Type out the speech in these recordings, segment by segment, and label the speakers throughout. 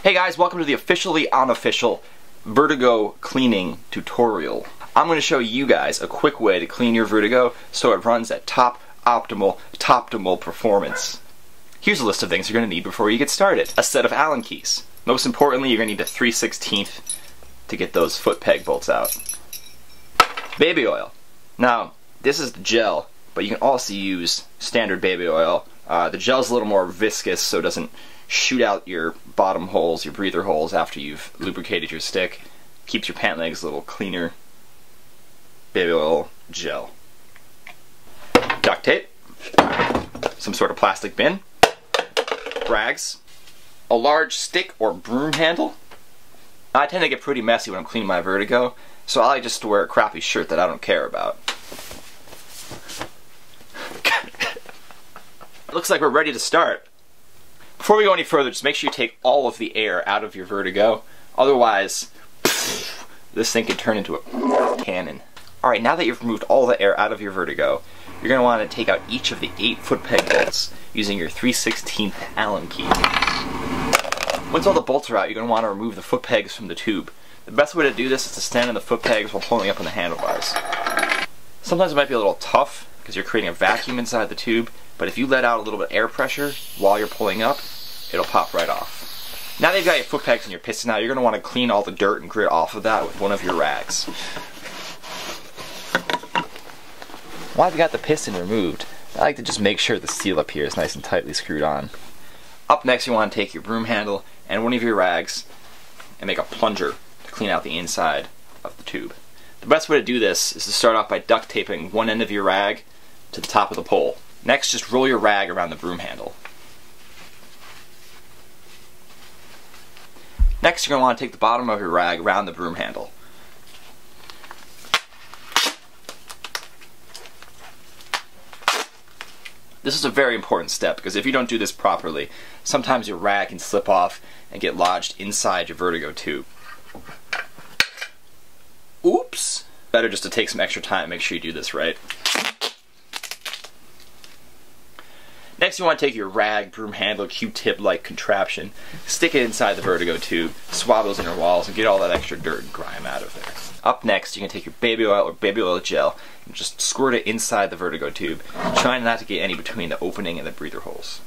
Speaker 1: Hey guys, welcome to the officially unofficial Vurtego cleaning tutorial. I'm going to show you guys a quick way to clean your Vurtego so it runs at top optimal performance. Here's a list of things you're going to need before you get started. A set of Allen keys. Most importantly, you're going to need a 3/16 to get those foot peg bolts out. Baby oil. Now, this is the gel, but you can also use standard baby oil. The gel's a little more viscous so it doesn't shoot out your bottom holes, your breather holes after you've lubricated your stick. Keeps your pant legs a little cleaner. Baby oil gel. Duct tape. Some sort of plastic bin. Rags. A large stick or broom handle. I tend to get pretty messy when I'm cleaning my Vurtego, so I like just to wear a crappy shirt that I don't care about. Looks like we're ready to start. Before we go any further, just make sure you take all of the air out of your Vurtego. Otherwise, this thing could turn into a cannon. Alright, now that you've removed all the air out of your Vurtego, you're going to want to take out each of the 8 foot peg bolts using your 3/16 Allen key. Once all the bolts are out, you're going to want to remove the foot pegs from the tube. The best way to do this is to stand on the foot pegs while pulling up on the handlebars. Sometimes it might be a little tough because you're creating a vacuum inside the tube, but if you let out a little bit of air pressure while you're pulling up, it'll pop right off. Now that you've got your foot pegs and your piston out, you're going to want to clean all the dirt and grit off of that with one of your rags. While I've got the piston removed, I like to just make sure the seal up here is nice and tightly screwed on. Up next, you want to take your broom handle and one of your rags and make a plunger to clean out the inside of the tube. The best way to do this is to start off by duct taping one end of your rag to the top of the pole. Next, just roll your rag around the broom handle. Next, you're going to want to take the bottom of your rag around the broom handle. This is a very important step because if you don't do this properly, sometimes your rag can slip off and get lodged inside your Vurtego tube. Oops! Better just to take some extra time and make sure you do this right. Next, you want to take your rag, broom handle, Q-tip-like contraption, stick it inside the Vurtego tube, swab those inner walls, and get all that extra dirt and grime out of there. Up next, you can take your baby oil or baby oil gel and just squirt it inside the Vurtego tube, trying not to get any between the opening and the breather holes.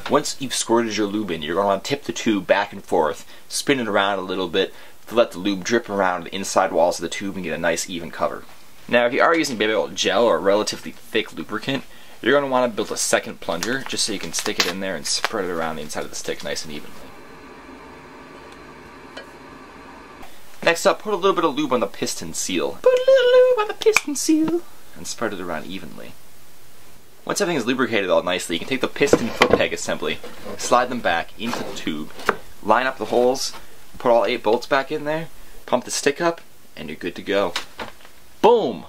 Speaker 1: Once you've squirted your lube in, you're going to want to tip the tube back and forth, spin it around a little bit to let the lube drip around the inside walls of the tube and get a nice even cover. Now, if you are using baby oil gel or a relatively thick lubricant, you're going to want to build a second plunger just so you can stick it in there and spread it around the inside of the stick nice and evenly. Next up, put a little bit of lube on the piston seal. Put a little lube on the piston seal and spread it around evenly. Once everything is lubricated all nicely, you can take the piston foot peg assembly, slide them back into the tube, line up the holes, put all 8 bolts back in there, pump the stick up, and you're good to go. Boom!